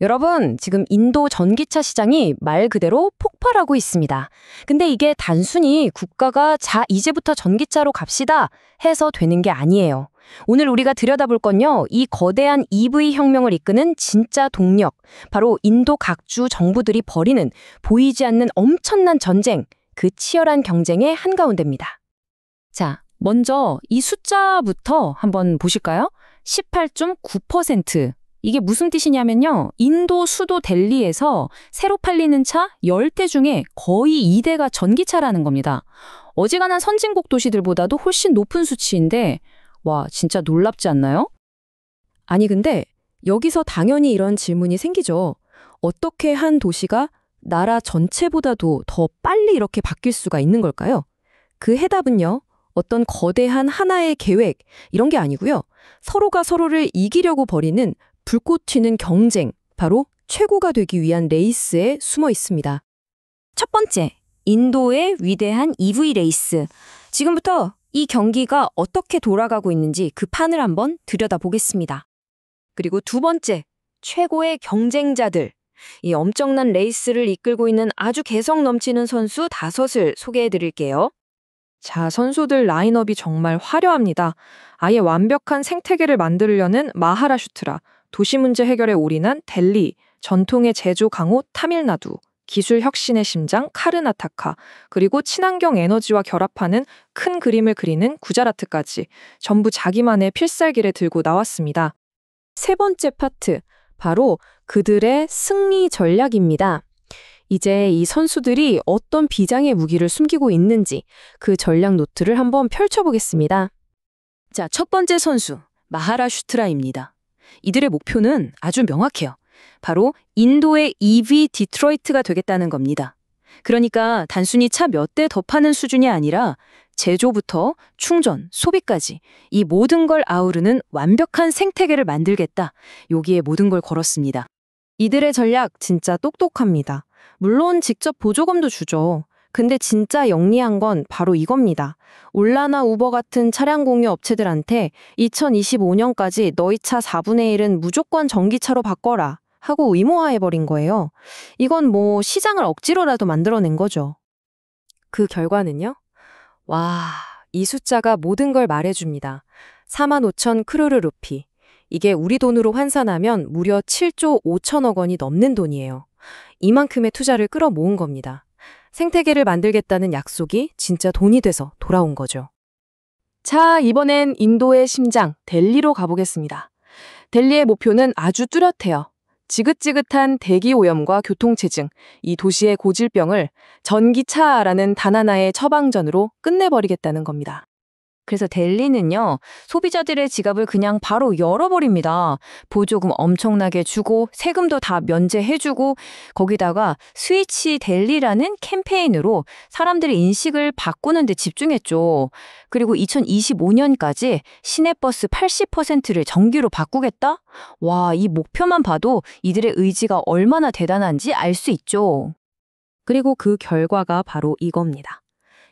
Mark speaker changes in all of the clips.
Speaker 1: 여러분, 지금 인도 전기차 시장이 말 그대로 폭발하고 있습니다. 근데 이게 단순히 국가가 자, 이제부터 전기차로 갑시다 해서 되는 게 아니에요. 오늘 우리가 들여다볼 건요, 이 거대한 EV 혁명을 이끄는 진짜 동력, 바로 인도 각주 정부들이 벌이는 보이지 않는 엄청난 전쟁, 그 치열한 경쟁의 한가운데입니다. 자, 먼저 이 숫자부터 한번 보실까요? 18.9%. 이게 무슨 뜻이냐면요. 인도 수도 델리에서 새로 팔리는 차 10대 중에 거의 2대가 전기차라는 겁니다. 어지간한 선진국 도시들보다도 훨씬 높은 수치인데, 와, 진짜 놀랍지 않나요? 아니, 근데 여기서 당연히 이런 질문이 생기죠. 어떻게 한 도시가 나라 전체보다도 더 빨리 이렇게 바뀔 수가 있는 걸까요? 그 해답은요, 어떤 거대한 하나의 계획, 이런 게 아니고요. 서로가 서로를 이기려고 벌이는 불꽃 튀는 경쟁, 바로 최고가 되기 위한 레이스에 숨어 있습니다. 첫 번째, 인도의 위대한 EV 레이스. 지금부터 이 경기가 어떻게 돌아가고 있는지 그 판을 한번 들여다보겠습니다. 그리고 두 번째, 최고의 경쟁자들. 이 엄청난 레이스를 이끌고 있는 아주 개성 넘치는 선수 5을 소개해드릴게요. 자, 선수들 라인업이 정말 화려합니다. 아예 완벽한 생태계를 만들려는 마하라슈트라, 도시 문제 해결에 올인한 델리, 전통의 제조 강호 타밀나두, 기술 혁신의 심장 카르나타카, 그리고 친환경 에너지와 결합하는 큰 그림을 그리는 구자라트까지 전부 자기만의 필살기를 들고 나왔습니다. 세 번째 파트, 바로 그들의 승리 전략입니다. 이제 이 선수들이 어떤 비장의 무기를 숨기고 있는지 그 전략 노트를 한번 펼쳐보겠습니다. 자, 첫 번째 선수, 마하라슈트라입니다. 이들의 목표는 아주 명확해요. 바로 인도의 EV 디트로이트가 되겠다는 겁니다. 그러니까 단순히 차 몇 대 더 파는 수준이 아니라 제조부터 충전, 소비까지 이 모든 걸 아우르는 완벽한 생태계를 만들겠다. 여기에 모든 걸 걸었습니다. 이들의 전략 진짜 똑똑합니다. 물론 직접 보조금도 주죠. 근데 진짜 영리한 건 바로 이겁니다. 올라나 우버 같은 차량 공유 업체들한테 2025년까지 너희 차 4분의 1은 무조건 전기차로 바꿔라 하고 의무화해버린 거예요. 이건 뭐 시장을 억지로라도 만들어낸 거죠. 그 결과는요? 와, 이 숫자가 모든 걸 말해줍니다. 45,000 크로르 루피. 이게 우리 돈으로 환산하면 무려 7조 5천억 원이 넘는 돈이에요. 이만큼의 투자를 끌어모은 겁니다. 생태계를 만들겠다는 약속이 진짜 돈이 돼서 돌아온 거죠. 자, 이번엔 인도의 심장, 델리로 가보겠습니다. 델리의 목표는 아주 뚜렷해요. 지긋지긋한 대기 오염과 교통체증, 이 도시의 고질병을 전기차라는 단 하나의 처방전으로 끝내버리겠다는 겁니다. 그래서 델리는요, 소비자들의 지갑을 그냥 바로 열어버립니다. 보조금 엄청나게 주고 세금도 다 면제해주고 거기다가 스위치 델리라는 캠페인으로 사람들의 인식을 바꾸는 데 집중했죠. 그리고 2025년까지 시내버스 80%를 전기로 바꾸겠다? 와, 이 목표만 봐도 이들의 의지가 얼마나 대단한지 알 수 있죠. 그리고 그 결과가 바로 이겁니다.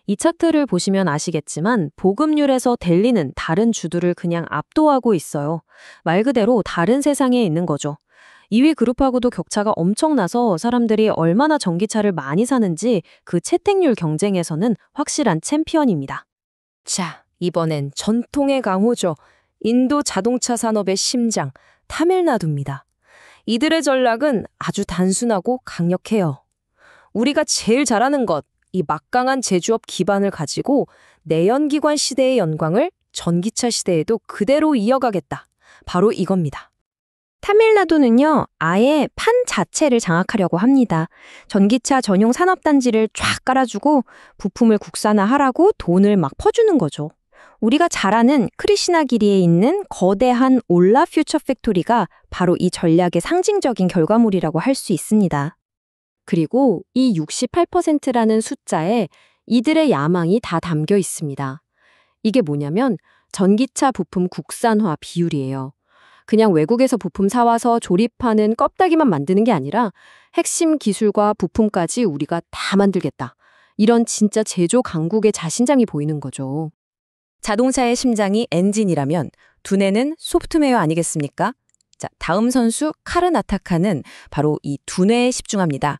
Speaker 1: 이 차트를 보시면 아시겠지만 보급률에서 델리는 다른 주들을 그냥 압도하고 있어요. 말 그대로 다른 세상에 있는 거죠. 2위 그룹하고도 격차가 엄청나서 사람들이 얼마나 전기차를 많이 사는지 그 채택률 경쟁에서는 확실한 챔피언입니다. 자, 이번엔 전통의 강호죠. 인도 자동차 산업의 심장, 타밀나두입니다. 이들의 전략은 아주 단순하고 강력해요. 우리가 제일 잘하는 것, 이 막강한 제조업 기반을 가지고 내연기관 시대의 영광을 전기차 시대에도 그대로 이어가겠다. 바로 이겁니다. 타밀나두는요, 아예 판 자체를 장악하려고 합니다. 전기차 전용 산업단지를 쫙 깔아주고 부품을 국산화하라고 돈을 막 퍼주는 거죠. 우리가 잘 아는 크리시나기리에 있는 거대한 올라 퓨처 팩토리가 바로 이 전략의 상징적인 결과물이라고 할 수 있습니다. 그리고 이 68%라는 숫자에 이들의 야망이 다 담겨 있습니다. 이게 뭐냐면 전기차 부품 국산화 비율이에요. 그냥 외국에서 부품 사와서 조립하는 껍데기만 만드는 게 아니라 핵심 기술과 부품까지 우리가 다 만들겠다. 이런 진짜 제조 강국의 자신감이 보이는 거죠. 자동차의 심장이 엔진이라면 두뇌는 소프트웨어 아니겠습니까? 자, 다음 선수 카르나타카는 바로 이 두뇌에 집중합니다.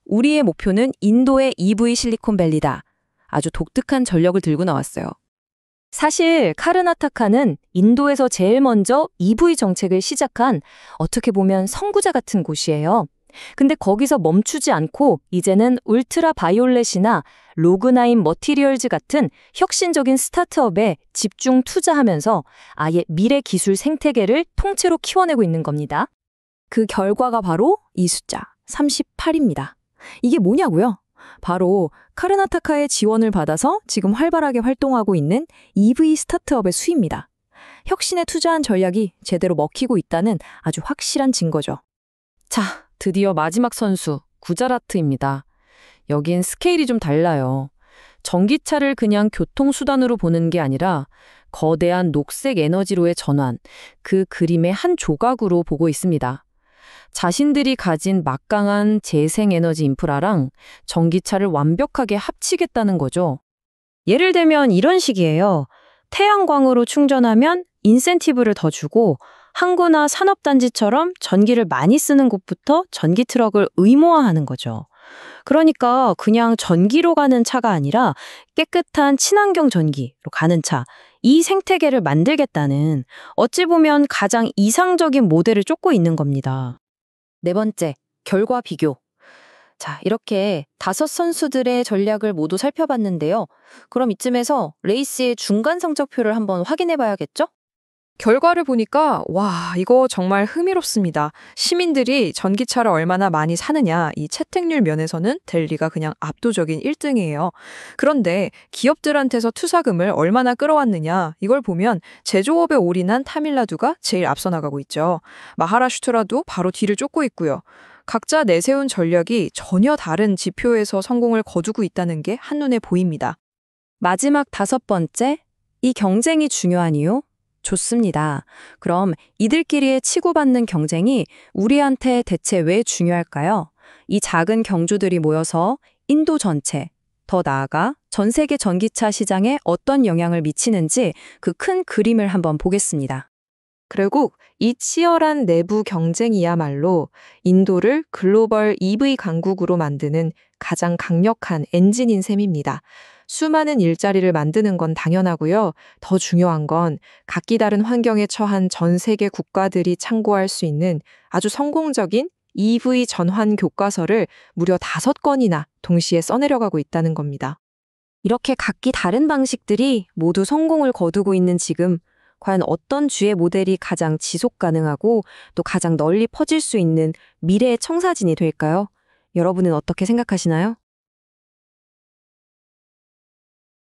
Speaker 1: 우리의 목표는 인도의 EV 실리콘밸리다. 아주 독특한 전력을 들고 나왔어요. 사실 카르나타카는 인도에서 제일 먼저 EV 정책을 시작한 어떻게 보면 선구자 같은 곳이에요. 근데 거기서 멈추지 않고 이제는 울트라 바이올렛이나 로그나인 머티리얼즈 같은 혁신적인 스타트업에 집중 투자하면서 아예 미래 기술 생태계를 통째로 키워내고 있는 겁니다. 그 결과가 바로 이 숫자 38입니다. 이게 뭐냐고요? 바로 카르나타카의 지원을 받아서 지금 활발하게 활동하고 있는 EV 스타트업의 수입니다. 혁신에 투자한 전략이 제대로 먹히고 있다는 아주 확실한 증거죠. 자, 드디어 마지막 선수, 구자라트입니다. 여긴 스케일이 좀 달라요. 전기차를 그냥 교통수단으로 보는 게 아니라 거대한 녹색 에너지로의 전환, 그 그림의 한 조각으로 보고 있습니다. 자신들이 가진 막강한 재생에너지 인프라랑 전기차를 완벽하게 합치겠다는 거죠. 예를 들면 이런 식이에요. 태양광으로 충전하면 인센티브를 더 주고 항구나 산업단지처럼 전기를 많이 쓰는 곳부터 전기 트럭을 의무화하는 거죠. 그러니까 그냥 전기로 가는 차가 아니라 깨끗한 친환경 전기로 가는 차, 이 생태계를 만들겠다는 어찌 보면 가장 이상적인 모델을 쫓고 있는 겁니다. 네 번째, 결과 비교. 자, 이렇게 5선수들의 전략을 모두 살펴봤는데요. 그럼 이쯤에서 레이스의 중간 성적표를 한번 확인해 봐야겠죠?
Speaker 2: 결과를 보니까 와, 이거 정말 흥미롭습니다. 시민들이 전기차를 얼마나 많이 사느냐, 이 채택률 면에서는 델리가 그냥 압도적인 1등이에요. 그런데 기업들한테서 투자금을 얼마나 끌어왔느냐, 이걸 보면 제조업에 올인한 타밀나두가 제일 앞서 나가고 있죠. 마하라슈트라도 바로 뒤를 쫓고 있고요. 각자 내세운 전략이 전혀 다른 지표에서 성공을 거두고 있다는 게 한눈에 보입니다.
Speaker 1: 마지막 5번째, 이 경쟁이 중요한 이유? 좋습니다. 그럼 이들끼리의 치고받는 경쟁이 우리한테 대체 왜 중요할까요? 이 작은 경주들이 모여서 인도 전체, 더 나아가 전 세계 전기차 시장에 어떤 영향을 미치는지 그 큰 그림을 한번 보겠습니다.
Speaker 2: 결국 이 치열한 내부 경쟁이야말로 인도를 글로벌 EV 강국으로 만드는 가장 강력한 엔진인 셈입니다. 수많은 일자리를 만드는 건 당연하고요. 더 중요한 건 각기 다른 환경에 처한 전 세계 국가들이 참고할 수 있는 아주 성공적인 EV 전환 교과서를 무려 5권이나 동시에 써내려가고 있다는 겁니다.
Speaker 1: 이렇게 각기 다른 방식들이 모두 성공을 거두고 있는 지금, 과연 어떤 주의 모델이 가장 지속 가능하고 또 가장 널리 퍼질 수 있는 미래의 청사진이 될까요? 여러분은 어떻게 생각하시나요?